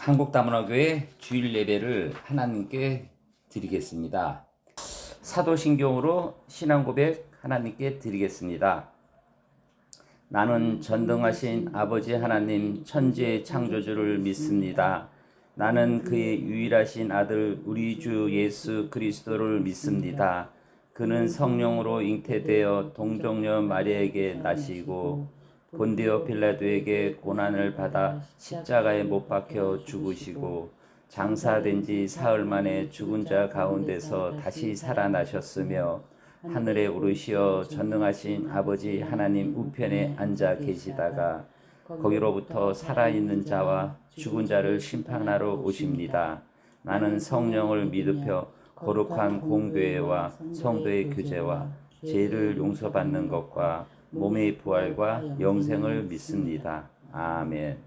한국다문화교회 주일 예배를 하나님께 드리겠습니다. 사도신경으로 신앙고백 하나님께 드리겠습니다. 나는 전능하신 아버지 하나님 천지의 창조주를 믿습니다. 나는 그의 유일하신 아들 우리 주 예수 그리스도를 믿습니다. 그는 성령으로 잉태되어 동정녀 마리아에게 나시고 본디오 빌라도에게 고난을 받아 십자가에 못 박혀 죽으시고 장사된 지 사흘 만에 죽은 자 가운데서 다시 살아나셨으며 하늘에 오르시어 전능하신 아버지 하나님 우편에 앉아 계시다가 거기로부터 살아있는 자와 죽은 자를 심판하러 오십니다. 나는 성령을 믿으며 거룩한 공교회와 성도의 교제와 죄를 용서받는 것과 몸의 부활과 영생을 믿습니다. 아멘.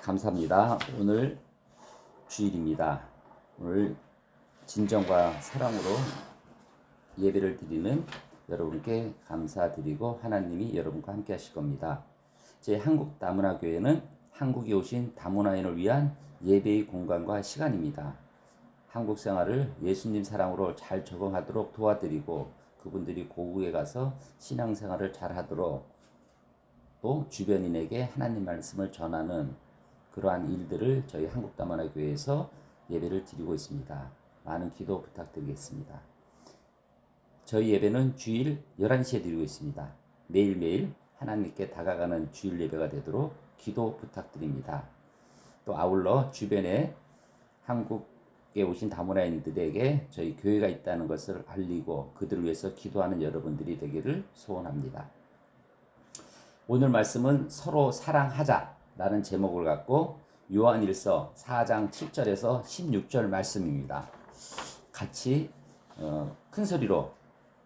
감사합니다. 오늘 주일입니다. 오늘 진정과 사랑으로 예배를 드리는 여러분께 감사드리고 하나님이 여러분과 함께 하실 겁니다. 제 한국다문화교회는 한국에 오신 다문화인을 위한 예배의 공간과 시간입니다. 한국 생활을 예수님 사랑으로 잘 적응하도록 도와드리고 그분들이 고국에 가서 신앙생활을 잘 하도록 또 주변인에게 하나님 말씀을 전하는 그러한 일들을 저희 한국다문화교회에서 예배를 드리고 있습니다. 많은 기도 부탁드리겠습니다. 저희 예배는 주일 11시에 드리고 있습니다. 매일매일 하나님께 다가가는 주일 예배가 되도록 기도 부탁드립니다. 또 아울러 주변에 한국에 오신 다문화인들에게 저희 교회가 있다는 것을 알리고 그들을 위해서 기도하는 여러분들이 되기를 소원합니다. 오늘 말씀은 서로 사랑하자라는 제목을 갖고 요한일서 4장 7절에서 16절 말씀입니다. 같이 큰 소리로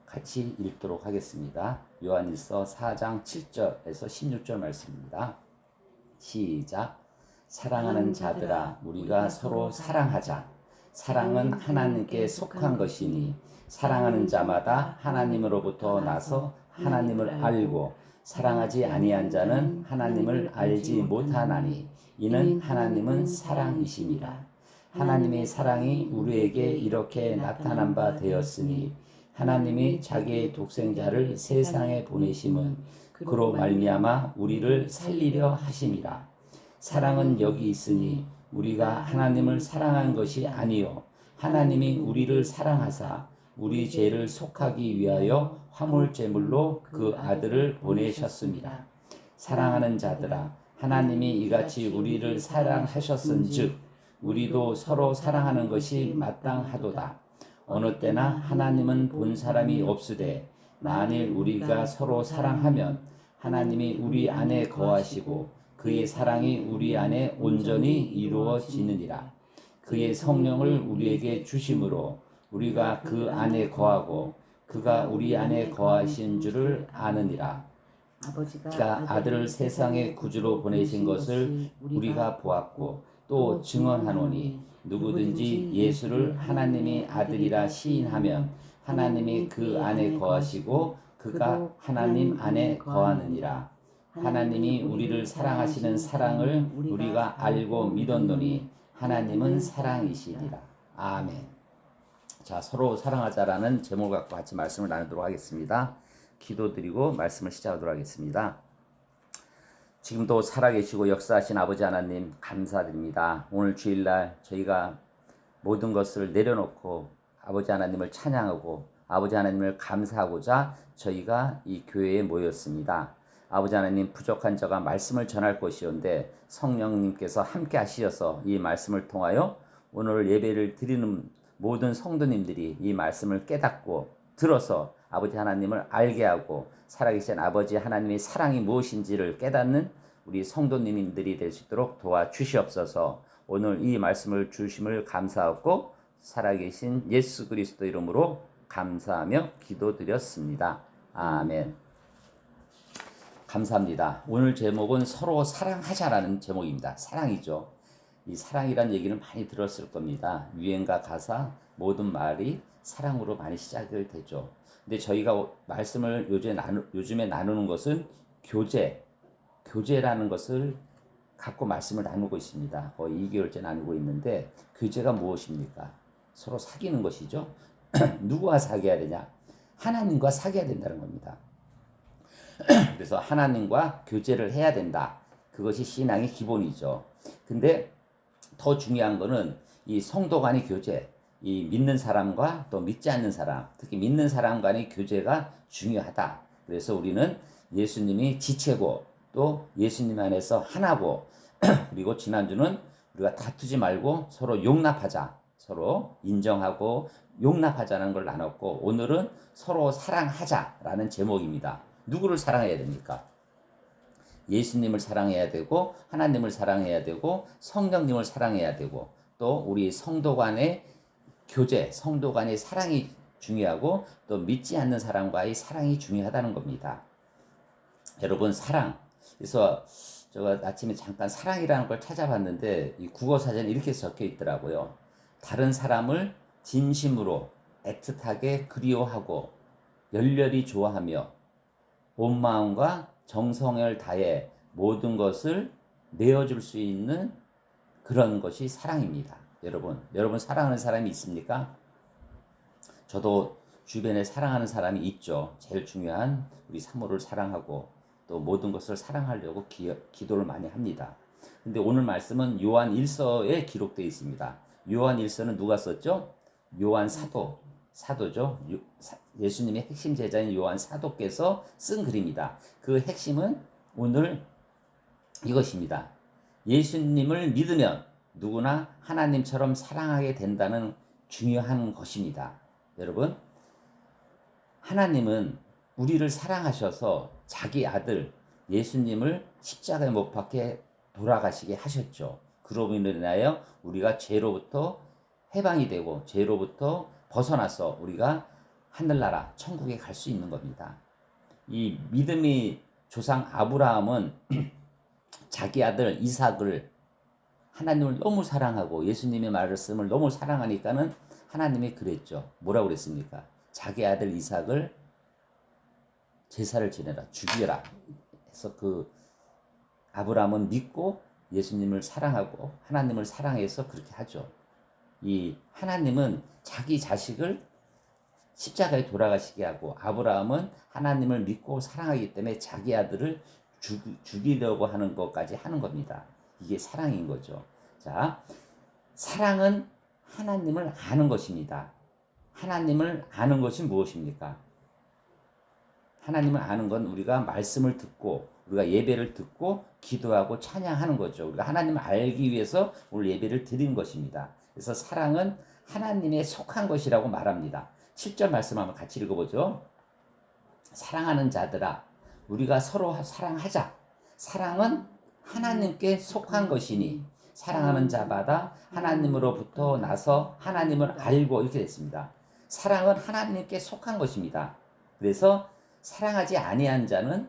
같이 읽도록 하겠습니다. 요한일서 4장 7절에서 16절 말씀입니다. 시작. 사랑하는 자들아 우리가 서로 사랑하자. 사랑은 하나님께 속한 것이니 사랑하는 자마다 하나님으로부터 나서 하나님을 알고 사랑하지 아니한 자는 하나님을 알지 못하나니 이는 하나님은 사랑이심이라. 하나님의 사랑이 우리에게 이렇게 나타난 바 되었으니 하나님이 자기의 독생자를 세상에 보내심은 그로 말미암아 우리를 살리려 하심이라. 사랑은 여기 있으니 우리가 하나님을 사랑한 것이 아니요 하나님이 우리를 사랑하사 우리 죄를 속하기 위하여 화물 제물로 그 아들을 보내셨습니다. 사랑하는 자들아 하나님이 이같이 우리를 사랑하셨은즉 우리도 서로 사랑하는 것이 마땅하도다. 어느 때나 하나님은 본 사람이 없으되 만일 우리가 서로 사랑하면 하나님이 우리 안에 거하시고 그의 사랑이 우리 안에 온전히 이루어지느니라. 그의 성령을 우리에게 주심으로 우리가 그 안에 거하고 그가 우리 안에 거하신 줄을 아느니라. 아버지가 아들을 세상의 구주로 보내신 것을 우리가 보았고 또 증언하노니 누구든지 예수를 하나님의 아들이라 시인하면 하나님이 그 안에 거하시고 그가 하나님 안에 거하느니라. 하나님이 우리를 사랑하시는 사랑을 우리가 알고 믿었노니 하나님은 사랑이시니라. 아멘. 자, 서로 사랑하자라는 제목을 갖고 같이 말씀을 나누도록 하겠습니다. 기도드리고 말씀을 시작하도록 하겠습니다. 지금도 살아계시고 역사하신 아버지 하나님 감사드립니다. 오늘 주일날 저희가 모든 것을 내려놓고 아버지 하나님을 찬양하고 아버지 하나님을 감사하고자 저희가 이 교회에 모였습니다. 아버지 하나님 부족한 자가 말씀을 전할 것이온데 성령님께서 함께 하시어서 이 말씀을 통하여 오늘 예배를 드리는 모든 성도님들이 이 말씀을 깨닫고 들어서 아버지 하나님을 알게 하고 살아계신 아버지 하나님의 사랑이 무엇인지를 깨닫는 우리 성도님들이 될 수 있도록 도와주시옵소서. 오늘 이 말씀을 주심을 감사하고 살아계신 예수 그리스도 이름으로 감사하며 기도드렸습니다. 아멘. 감사합니다. 오늘 제목은 서로 사랑하자라는 제목입니다. 사랑이죠. 이 사랑이란 얘기는 많이 들었을 겁니다. 유행가 가사 모든 말이 사랑으로 많이 시작을 되죠. 근데 저희가 말씀을 요즘에 나누는 것은 교제라는 것을 갖고 말씀을 나누고 있습니다. 거의 2개월째 나누고 있는데 교제가 무엇입니까? 서로 사귀는 것이죠. 누구와 사귀어야 되냐? 하나님과 사귀어야 된다는 겁니다. 그래서 하나님과 교제를 해야 된다. 그것이 신앙의 기본이죠. 근데 더 중요한 거는 이 성도 간의 교제, 이 믿는 사람과 또 믿지 않는 사람, 특히 믿는 사람 간의 교제가 중요하다. 그래서 우리는 예수님이 지체고 또 예수님 안에서 하나고 그리고 지난주는 우리가 다투지 말고 서로 용납하자. 서로 인정하고 용납하자는 걸 나눴고 오늘은 서로 사랑하자라는 제목입니다. 누구를 사랑해야 됩니까? 예수님을 사랑해야 되고 하나님을 사랑해야 되고 성령님을 사랑해야 되고 또 우리 성도 간의 교제, 성도 간의 사랑이 중요하고 또 믿지 않는 사람과의 사랑이 중요하다는 겁니다. 여러분 사랑. 그래서 제가 아침에 잠깐 사랑이라는 걸 찾아봤는데 이 국어사전에 이렇게 적혀 있더라고요. 다른 사람을 진심으로 애틋하게 그리워하고 열렬히 좋아하며 온 마음과 정성을 다해 모든 것을 내어줄 수 있는 그런 것이 사랑입니다. 여러분 사랑하는 사람이 있습니까? 저도 주변에 사랑하는 사람이 있죠. 제일 중요한 우리 사모를 사랑하고 또 모든 것을 사랑하려고 기도를 많이 합니다. 근데 오늘 말씀은 요한 1서에 기록되어 있습니다. 요한 1서는 누가 썼죠? 요한 사도죠. 예수님의 핵심 제자인 요한 사도께서 쓴 글입니다. 그 핵심은 오늘 이것입니다. 예수님을 믿으면 누구나 하나님처럼 사랑하게 된다는 중요한 것입니다. 여러분, 하나님은 우리를 사랑하셔서 자기 아들 예수님을 십자가에 못 박혀 돌아가시게 하셨죠. 그로 인하여 우리가 죄로부터 해방이 되고 죄로부터 벗어나서 우리가 하늘나라 천국에 갈 수 있는 겁니다. 이 믿음의 조상 아브라함은 자기 아들 이삭을 하나님을 너무 사랑하고 예수님의 말씀을 너무 사랑하니까는 하나님이 그랬죠. 뭐라고 그랬습니까? 자기 아들 이삭을 제사를 지내라, 죽여라. 해서 그 아브라함은 믿고 예수님을 사랑하고 하나님을 사랑해서 그렇게 하죠. 이 하나님은 자기 자식을 십자가에 돌아가시게 하고 아브라함은 하나님을 믿고 사랑하기 때문에 자기 아들을 죽이려고 하는 것까지 하는 겁니다. 이게 사랑인 거죠. 자, 사랑은 하나님을 아는 것입니다. 하나님을 아는 것이 무엇입니까? 하나님을 아는 건 우리가 말씀을 듣고 우리가 예배를 듣고 기도하고 찬양하는 거죠. 우리가 하나님을 알기 위해서 오늘 예배를 드린 것입니다. 그래서 사랑은 하나님에 속한 것이라고 말합니다. 7절 말씀 한번 같이 읽어보죠. 사랑하는 자들아 우리가 서로 사랑하자. 사랑은 하나님께 속한 것이니 사랑하는 자마다 하나님으로부터 나서 하나님을 알고 이렇게 됐습니다. 사랑은 하나님께 속한 것입니다. 그래서 사랑하지 아니한 자는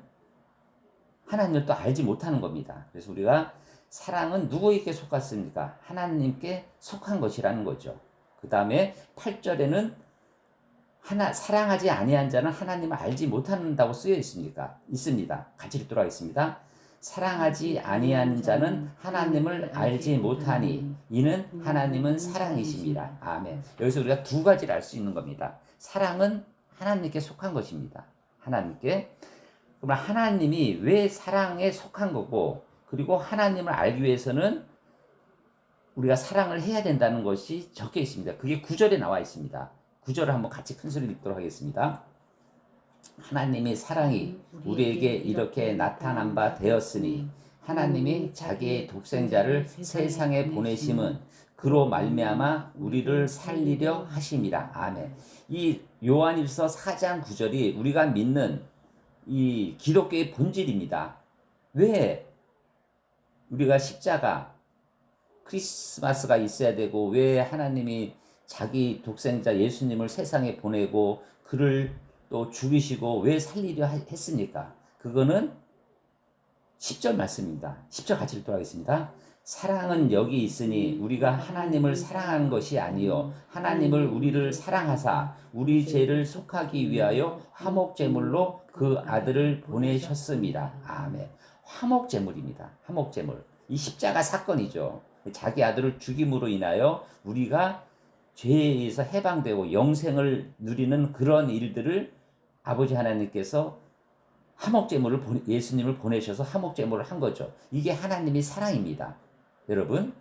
하나님을 또 알지 못하는 겁니다. 그래서 우리가 사랑은 누구에게 속았습니까? 하나님께 속한 것이라는 거죠. 그 다음에 8절에는 사랑하지 아니한 자는 하나님을 알지 못한다고 쓰여 있습니다. 같이 읽도록 하겠습니다. 사랑하지 아니한 자는 하나님을 알지 못하니 이는 하나님은 사랑이십니다. 아멘. 여기서 우리가 두 가지를 알 수 있는 겁니다. 사랑은 하나님께 속한 것입니다. 하나님께. 그러면 하나님이 왜 사랑에 속한 거고 그리고 하나님을 알기 위해서는 우리가 사랑을 해야 된다는 것이 적혀 있습니다. 그게 9절에 나와 있습니다. 9절을 한번 같이 큰 소리로 읽도록 하겠습니다. 하나님의 사랑이 우리에게 이렇게 나타난 바 되었으니 하나님이 자기의 독생자를 세상에 보내심은 그로 말미암아 우리를 살리려 하심이라. 아멘. 이 요한일서 4장 9절이 우리가 믿는 이 기독교의 본질입니다. 왜 우리가 십자가 크리스마스가 있어야 되고 왜 하나님이 자기 독생자 예수님을 세상에 보내고 그를 또 죽이시고 왜 살리려 했습니까? 그거는 10절 말씀입니다. 10절 같이 읽도록 하겠습니다. 사랑은 여기 있으니 우리가 하나님을 사랑하는 것이 아니요 하나님을 우리를 사랑하사 우리 죄를 속하기 위하여 화목제물로 그 아들을 보내셨습니다. 아멘. 화목제물입니다. 화목제물. 이 십자가 사건이죠. 자기 아들을 죽임으로 인하여 우리가 죄에서 해방되고 영생을 누리는 그런 일들을 아버지 하나님께서 예수님을 보내셔서 화목제물을 한 거죠. 이게 하나님의 사랑입니다. 여러분,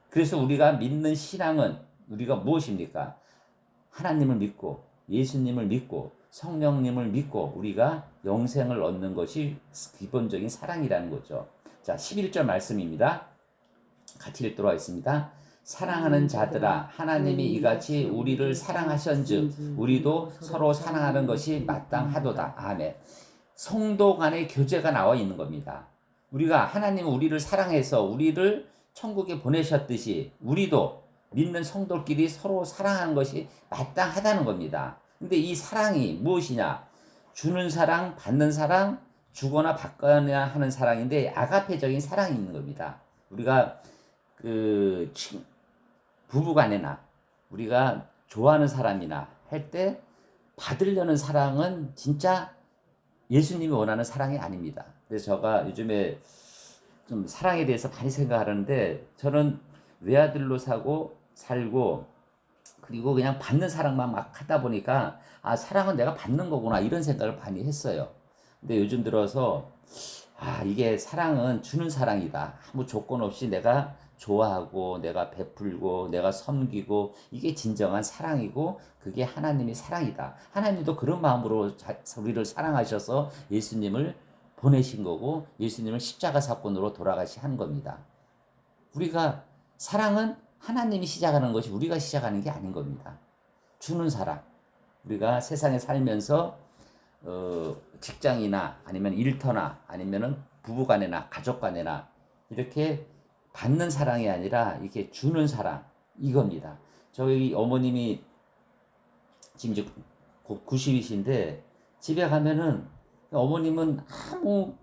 그래서 우리가 믿는 신앙은 우리가 무엇입니까? 하나님을 믿고 예수님을 믿고 성령님을 믿고 우리가 영생을 얻는 것이 기본적인 사랑이라는 거죠. 자, 11절 말씀입니다. 같이 읽도록 하겠습니다. 사랑하는 자들아, 하나님이 이같이 우리를 사랑하셨은즉 우리도 서로 사랑하는 것이 마땅하도다. 아멘. 성도 간의 교제가 나와 있는 겁니다. 우리가 하나님 우리를 사랑해서 우리를 천국에 보내셨듯이 우리도 믿는 성도끼리 서로 사랑하는 것이 마땅하다는 겁니다. 근데 이 사랑이 무엇이냐? 주는 사랑, 받는 사랑, 주거나 받거나 하는 사랑인데 아가페적인 사랑이 있는 겁니다. 우리가 부부간에나 우리가 좋아하는 사람이나 할 때 받으려는 사랑은 진짜 예수님이 원하는 사랑이 아닙니다. 그래서 제가 요즘에 좀 사랑에 대해서 많이 생각하는데 저는 외아들로 살고 그리고 그냥 받는 사랑만 막 하다 보니까 아, 사랑은 내가 받는 거구나 이런 생각을 많이 했어요. 근데 요즘 들어서 아, 이게 사랑은 주는 사랑이다. 아무 조건 없이 내가 좋아하고 내가 베풀고 내가 섬기고 이게 진정한 사랑이고 그게 하나님의 사랑이다. 하나님도 그런 마음으로 우리를 사랑하셔서 예수님을 보내신 거고 예수님을 십자가 사건으로 돌아가시 한 겁니다. 우리가 사랑은 하나님이 시작하는 것이 우리가 시작하는 게 아닌 겁니다. 주는 사랑. 우리가 세상에 살면서 직장이나 아니면 일터나 아니면은 부부간에나 가족간에나 이렇게 받는 사랑이 아니라 이렇게 주는 사랑 이겁니다. 저희 어머님이 지금 이제 곧 90이신데 집에 가면은 어머님은 아무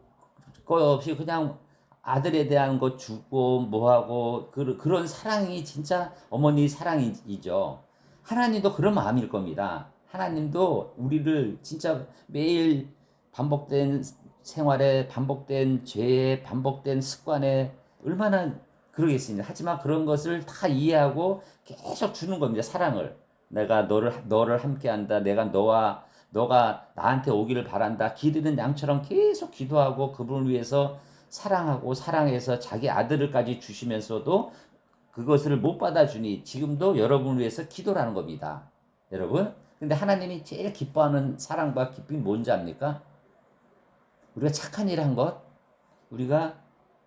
것 없이 그냥 아들에 대한 거 주고 뭐하고 그런 사랑이 진짜 어머니 사랑이죠. 하나님도 그런 마음일 겁니다. 하나님도 우리를 진짜 매일 반복된 생활에 반복된 죄에 반복된 습관에 얼마나 그러겠습니까? 하지만 그런 것을 다 이해하고 계속 주는 겁니다. 사랑을. 내가 너를 함께한다. 내가 너가 나한테 오기를 바란다. 기르는 양처럼 계속 기도하고 그분을 위해서 사랑하고 사랑해서 자기 아들을까지 주시면서도 그것을 못 받아주니 지금도 여러분을 위해서 기도라는 겁니다. 여러분. 근데 하나님이 제일 기뻐하는 사랑과 기쁨이 뭔지 압니까? 우리가 착한 일 한 것, 우리가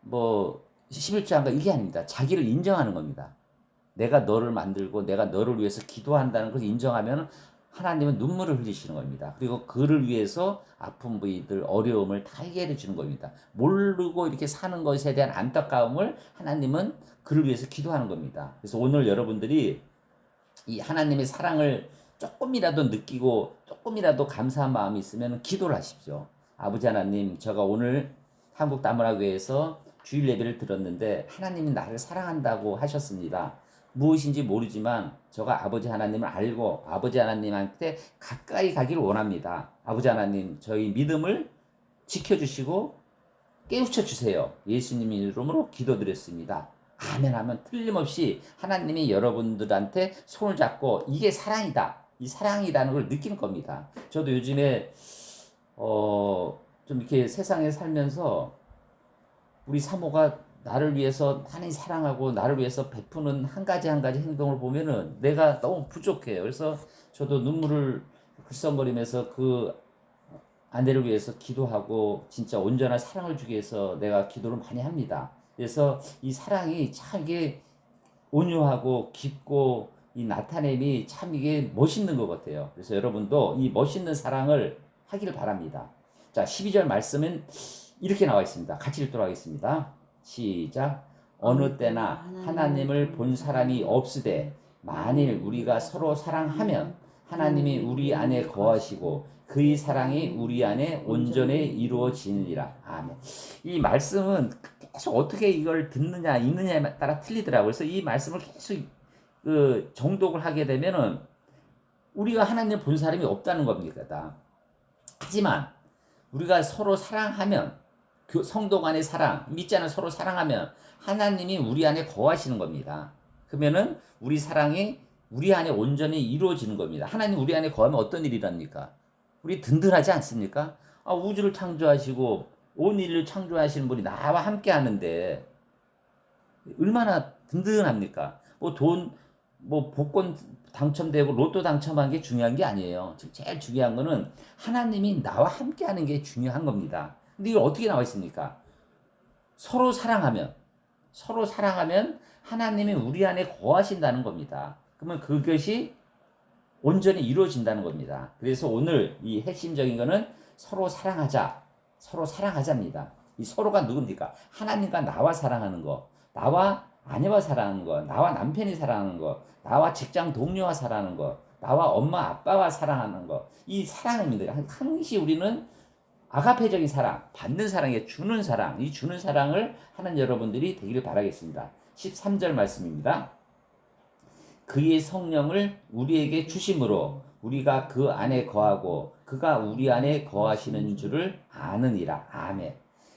뭐 11조 한 것 이게 아닙니다. 자기를 인정하는 겁니다. 내가 너를 만들고 내가 너를 위해서 기도한다는 것을 인정하면 하나님은 눈물을 흘리시는 겁니다. 그리고 그를 위해서 아픈 부위들, 어려움을 다 해결해 주는 겁니다. 모르고 이렇게 사는 것에 대한 안타까움을 하나님은 그를 위해서 기도하는 겁니다. 그래서 오늘 여러분들이 이 하나님의 사랑을 조금이라도 느끼고 조금이라도 감사한 마음이 있으면 기도를 하십시오. 아버지 하나님, 제가 오늘 한국다문화교회에서 주일 예배를 들었는데 하나님이 나를 사랑한다고 하셨습니다. 무엇인지 모르지만 제가 아버지 하나님을 알고 아버지 하나님한테 가까이 가기를 원합니다. 아버지 하나님, 저희 믿음을 지켜주시고 깨우쳐 주세요. 예수님 이름으로 기도드렸습니다. 아멘 하면 틀림없이 하나님이 여러분들한테 손을 잡고 이게 사랑이다. 이 사랑이라는 걸 느끼는 겁니다. 저도 요즘에 좀 이렇게 세상에 살면서 우리 사모가 나를 위해서 많이 사랑하고 나를 위해서 베푸는 한 가지 한 가지 행동을 보면은 내가 너무 부족해요. 그래서 저도 눈물을 글썽거리면서 그 아내를 위해서 기도하고 진짜 온전한 사랑을 주기 위해서 내가 기도를 많이 합니다. 그래서 이 사랑이 참 이게 온유하고 깊고 이 나타냄이 참 이게 멋있는 것 같아요. 그래서 여러분도 이 멋있는 사랑을 하기를 바랍니다. 자, 12절 말씀은 이렇게 나와 있습니다. 같이 읽도록 하겠습니다. 시작. 어느 때나 하나님을 본 사람이 없으되 만일 우리가 서로 사랑하면 하나님이 우리 안에 거하시고 그의 사랑이 우리 안에 온전히 이루어지느니라. 아멘. 이 말씀은 계속 어떻게 이걸 듣느냐 읽느냐에 따라 틀리더라고요. 그래서 이 말씀을 계속 정독을 하게 되면은 우리가 하나님을 본 사람이 없다는 겁니다. 하지만 우리가 서로 사랑하면 성도 간의 사랑, 믿지 않는 서로 사랑하면 하나님이 우리 안에 거하시는 겁니다. 그러면은 우리 사랑이 우리 안에 온전히 이루어지는 겁니다. 하나님 우리 안에 거하면 어떤 일이랍니까? 우리 든든하지 않습니까? 우주를 창조하시고 온 인류를 창조하시는 분이 나와 함께 하는데 얼마나 든든합니까? 복권 당첨되고 로또 당첨한 게 중요한 게 아니에요. 지금 제일 중요한 거는 하나님이 나와 함께 하는 게 중요한 겁니다. 근데 이거 어떻게 나와 있습니까? 서로 사랑하면 하나님이 우리 안에 거하신다는 겁니다. 그러면 그것이 온전히 이루어진다는 겁니다. 그래서 오늘 이 핵심적인 거는 서로 사랑하자입니다. 이 서로가 누굽니까? 하나님과 나와 사랑하는 거, 나와 아내와 사랑하는 거, 나와 남편이 사랑하는 거, 나와 직장 동료와 사랑하는 거, 나와 엄마 아빠와 사랑하는 거. 이 사랑입니다. 항시 우리는 아가페적인 사랑, 받는 사랑에 주는 사랑, 이 주는 사랑을 하는 여러분들이 되기를 바라겠습니다. 13절 말씀입니다. 그의 성령을 우리에게 주심으로 우리가 그 안에 거하고 그가 우리 안에 거하시는 줄을 아느니라. 아멘.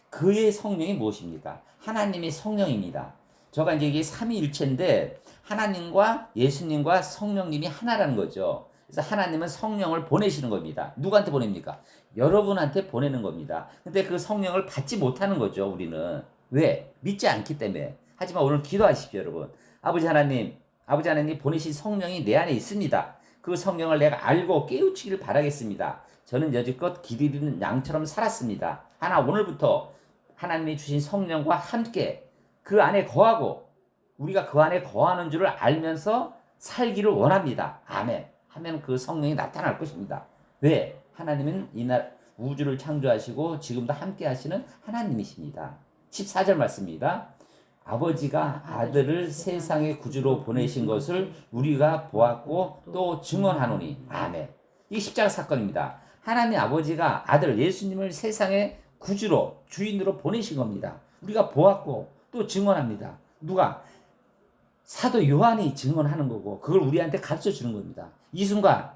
그의 성령이 무엇입니까? 하나님의 성령입니다. 저가 이제 이게 삼위일체인데 하나님과 예수님과 성령님이 하나라는 거죠. 그래서 하나님은 성령을 보내시는 겁니다. 누구한테 보냅니까? 여러분한테 보내는 겁니다. 근데 그 성령을 받지 못하는 거죠, 우리는. 왜? 믿지 않기 때문에. 하지만 오늘 기도하십시오, 여러분. 아버지 하나님 보내신 성령이 내 안에 있습니다. 그 성령을 내가 알고 깨우치기를 바라겠습니다. 저는 여지껏 기르는 양처럼 살았습니다. 오늘부터 하나님이 주신 성령과 함께 그 안에 거하고 우리가 그 안에 거하는 줄을 알면서 살기를 원합니다. 아멘. 하면 그 성령이 나타날 것입니다. 왜? 하나님은 이날 우주를 창조하시고 지금도 함께 하시는 하나님이십니다. 14절 말씀입니다. 아버지가 아들을 세상의 구주로 보내신 것을 우리가 보았고 또 증언하노니. 아멘. 이게 십자가 사건입니다. 하나님 아버지가 아들 예수님을 세상의 구주로 주인으로 보내신 겁니다. 우리가 보았고 또 증언합니다. 누가? 사도 요한이 증언하는 거고 그걸 우리한테 가르쳐 주는 겁니다. 이 순간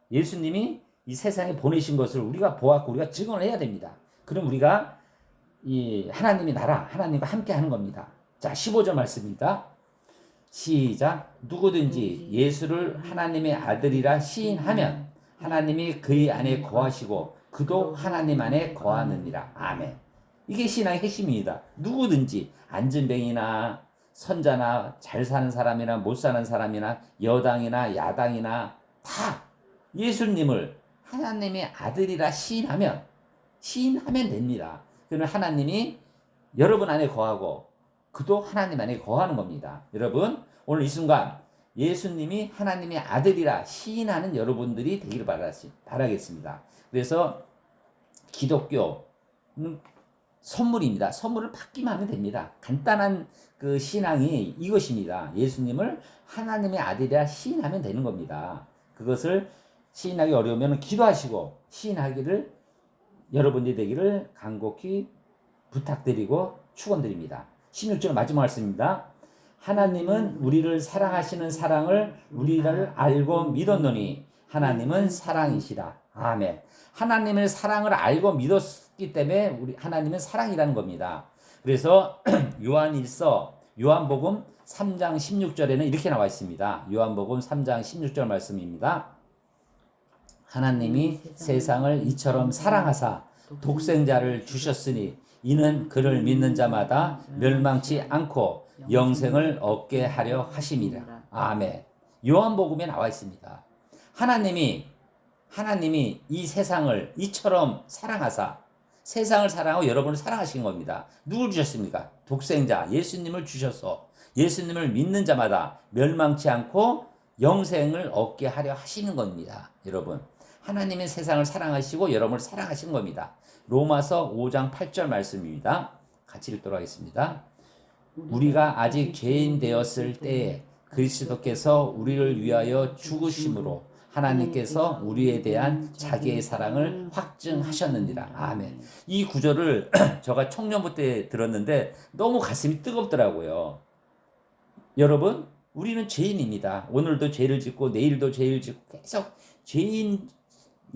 예수님이 이 세상에 보내신 것을 우리가 보았고 우리가 증언을 해야 됩니다. 그럼 우리가 이 하나님이 하나님과 함께 하는 겁니다. 자, 15절 말씀입니다. 시작. 누구든지 예수를 하나님의 아들이라 시인하면 하나님이 그의 안에 거하시고 그도 하나님 안에 거하느니라. 아멘. 이게 신앙의 핵심입니다. 누구든지 안진뱅이나 선자나 잘 사는 사람이나 못 사는 사람이나 여당이나 야당이나 다 예수님을 하나님의 아들이라 시인하면 됩니다. 그러면 하나님이 여러분 안에 거하고 그도 하나님 안에 거하는 겁니다. 여러분 오늘 이 순간 예수님이 하나님의 아들이라 시인하는 여러분들이 되기를 바라겠습니다. 그래서 기독교는 선물입니다. 선물을 받기만 하면 됩니다. 간단한 그 신앙이 이것입니다. 예수님을 하나님의 아들이라 시인하면 되는 겁니다. 그것을 시인하기 어려우면 기도하시고 시인하기를 여러분들이 되기를 간곡히 부탁드리고 축원드립니다. 16절 마지막 말씀입니다. 하나님은 우리를 사랑하시는 사랑을 우리를 알고 믿었노니 하나님은 사랑이시라. 아멘. 하나님의 사랑을 알고 믿었기 때문에 하나님은 사랑이라는 겁니다. 그래서 요한복음 3장 16절에는 이렇게 나와 있습니다. 요한복음 3장 16절 말씀입니다. 하나님이 세상을 이처럼 사랑하사 독생자를 주셨으니 이는 그를 믿는 자마다 멸망치 않고 영생을 얻게 하려 하심이라. 아멘. 요한복음에 나와 있습니다. 하나님이 이 세상을 이처럼 사랑하사 세상을 사랑하고 여러분을 사랑하신 겁니다. 누굴 주셨습니까? 독생자 예수님을 주셔서 예수님을 믿는 자마다 멸망치 않고 영생을 얻게 하려 하시는 겁니다. 여러분 하나님의 세상을 사랑하시고 여러분을 사랑하신 겁니다. 로마서 5장 8절 말씀입니다. 같이 읽도록 하겠습니다. 우리가 아직 죄인 되었을 때에 그리스도께서 우리를 위하여 죽으심으로 하나님께서 우리에 대한 자기의 사랑을 확증하셨느니라. 아멘. 이 구절을 제가 청년부 때 들었는데 너무 가슴이 뜨겁더라고요. 여러분, 우리는 죄인입니다. 오늘도 죄를 짓고 내일도 죄를 짓고 계속 죄인일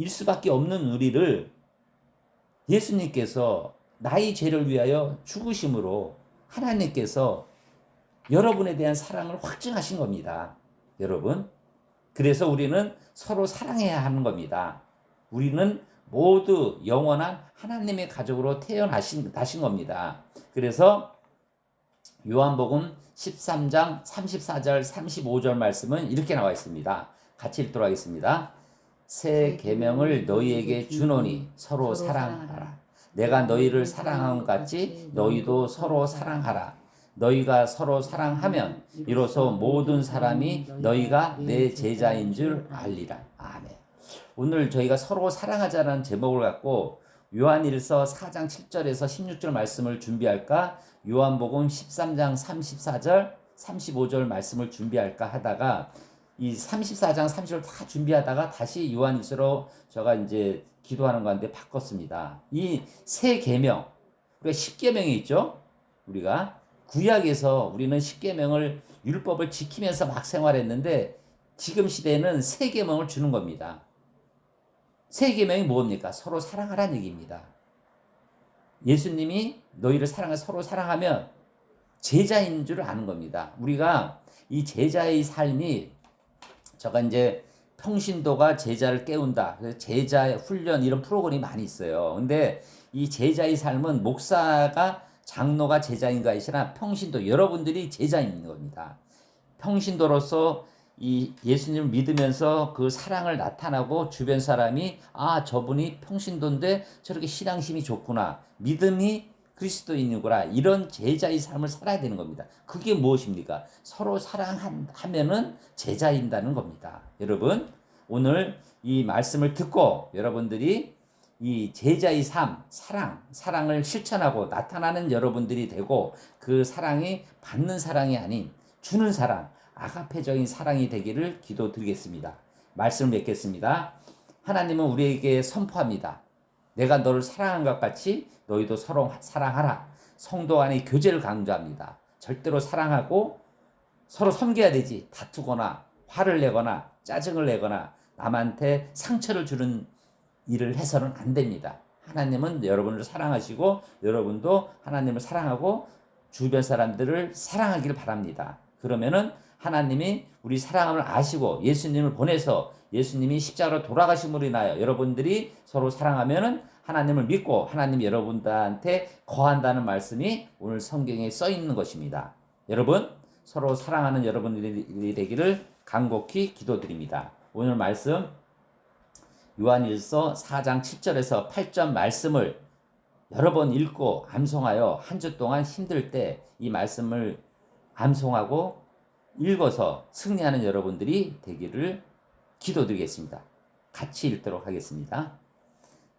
수밖에 없는 우리를 예수님께서 나의 죄를 위하여 죽으심으로 하나님께서 여러분에 대한 사랑을 확증하신 겁니다. 여러분. 그래서 우리는 서로 사랑해야 하는 겁니다. 우리는 모두 영원한 하나님의 가족으로 태어나신 겁니다. 그래서 요한복음 13장 34절 35절 말씀은 이렇게 나와 있습니다. 같이 읽도록 하겠습니다. 새 계명을 너희에게 주노니 서로 사랑하라. 내가 너희를 사랑한 것 같이 너희도 서로 사랑하라. 너희가 서로 사랑하면 이로써 모든 사람이 너희가 내 제자인 줄 알리라. 아멘. 오늘 저희가 서로 사랑하자는 제목을 갖고 요한일서 4장 7절에서 16절 말씀을 준비할까? 요한복음 13장 34절, 35절 말씀을 준비할까 하다가 이 34장 30절 다 준비하다가 다시 요한일서로 제가 이제 기도하는 가운데 바꿨습니다. 이 새 계명, 우리가 10계명이 있죠? 우리가 구약에서 우리는 10계명을 율법을 지키면서 막 생활했는데 지금 시대에는 새 계명을 주는 겁니다. 새 계명이 뭡니까? 서로 사랑하라는 얘기입니다. 예수님이 너희를 서로 사랑하면 제자인 줄 아는 겁니다. 우리가 이 제자의 삶이 제가 이제 평신도가 제자를 깨운다. 제자 훈련 이런 프로그램이 많이 있어요. 근데 이 제자의 삶은 목사가 장로가 제자인 것이 아니라 평신도 여러분들이 제자인 겁니다. 평신도로서 이 예수님을 믿으면서 그 사랑을 나타나고 주변 사람이 저분이 평신도인데 저렇게 신앙심이 좋구나. 믿음이 그리스도인이구나. 이런 제자의 삶을 살아야 되는 겁니다. 그게 무엇입니까? 서로 사랑하면은 제자인다는 겁니다. 여러분, 오늘 이 말씀을 듣고 여러분들이 이 제자의 삶, 사랑을 실천하고 나타나는 여러분들이 되고 그 사랑이 받는 사랑이 아닌 주는 사랑, 아가페적인 사랑이 되기를 기도드리겠습니다. 말씀을 맺겠습니다. 하나님은 우리에게 선포합니다. 내가 너를 사랑한 것 같이 너희도 서로 사랑하라. 성도 간의 교제를 강조합니다. 절대로 사랑하고 서로 섬겨야 되지. 다투거나 화를 내거나 짜증을 내거나 남한테 상처를 주는 일을 해서는 안 됩니다. 하나님은 여러분을 사랑하시고 여러분도 하나님을 사랑하고 주변 사람들을 사랑하기를 바랍니다. 그러면은 하나님이 우리 사랑함을 아시고 예수님을 보내서 예수님이 십자가로 돌아가심으로 인하여 여러분들이 서로 사랑하면은 하나님을 믿고 하나님이 여러분들한테 거한다는 말씀이 오늘 성경에 써 있는 것입니다. 여러분, 서로 사랑하는 여러분들이 되기를 간곡히 기도드립니다. 오늘 말씀 요한일서 4장 7절에서 8절 말씀을 여러 번 읽고 암송하여 한 주 동안 힘들 때 이 말씀을 암송하고 읽어서 승리하는 여러분들이 되기를 기도드리겠습니다. 같이 읽도록 하겠습니다.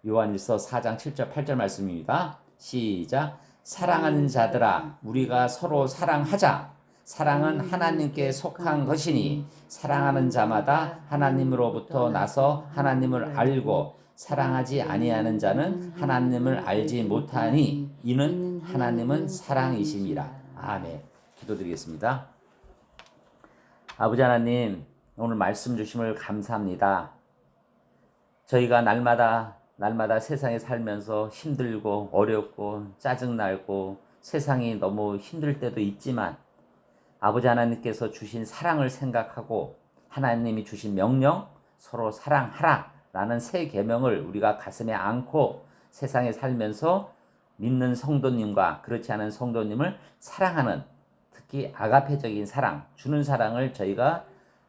요한일서 4장 7절 8절 말씀입니다. 시작. 사랑하는 자들아 우리가 서로 사랑하자. 사랑은 하나님께 속한 것이니 사랑하는 자마다 하나님으로부터 나서 하나님을 알고 사랑하지 아니하는 자는 하나님을 알지 못하니 이는 하나님은 사랑이심이라. 아멘. 기도드리겠습니다. 아버지 하나님, 오늘 말씀 주심을 감사합니다. 저희가 날마다 세상에 살면서 힘들고 어렵고 짜증나고 세상이 너무 힘들 때도 있지만 아버지 하나님께서 주신 사랑을 생각하고 하나님이 주신 명령 서로 사랑하라 라는 새 계명을 우리가 가슴에 안고 세상에 살면서 믿는 성도님과 그렇지 않은 성도님을 사랑하는 특히 아가페적인 사랑, 주는 사랑을 저희가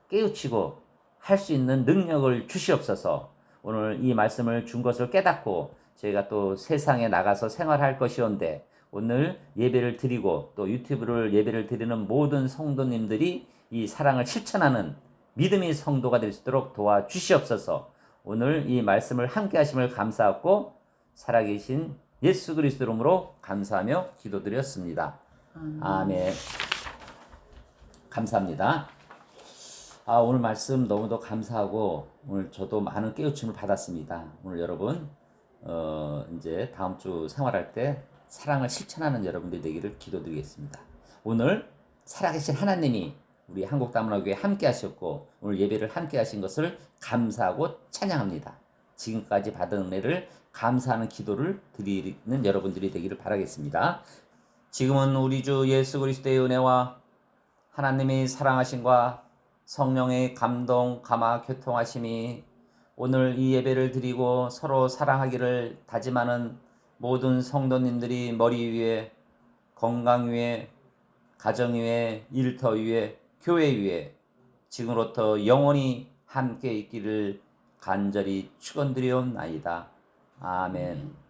깨우치고 할 수 있는 능력을 주시옵소서. 오늘 이 말씀을 준 것을 깨닫고 저희가 또 세상에 나가서 생활할 것이온데 오늘 예배를 드리고 또 유튜브를 예배를 드리는 모든 성도님들이 이 사랑을 실천하는 믿음의 성도가 될 수 있도록 도와주시옵소서. 오늘 이 말씀을 함께 하심을 감사하고 살아계신 예수 그리스도 이름으로 감사하며 기도드렸습니다. 아멘. 감사합니다. 오늘 말씀 너무도 감사하고 오늘 저도 많은 깨우침을 받았습니다. 오늘 여러분 이제 다음 주 생활할 때 사랑을 실천하는 여러분들이 되기를 기도드리겠습니다. 오늘 살아계신 하나님이 우리 한국다문화교회 함께 하셨고 오늘 예배를 함께 하신 것을 감사하고 찬양합니다. 지금까지 받은 은혜를 감사하는 기도를 드리는 여러분들이 되기를 바라겠습니다. 지금은 우리 주 예수 그리스도의 은혜와 하나님의 사랑하심과 성령의 감동, 감화, 교통하심이 오늘 이 예배를 드리고 서로 사랑하기를 다짐하는 모든 성도님들이 머리 위에, 건강 위에, 가정 위에, 일터 위에, 교회 위에 지금부터 영원히 함께 있기를 간절히 축원드리옵나이다. 아멘.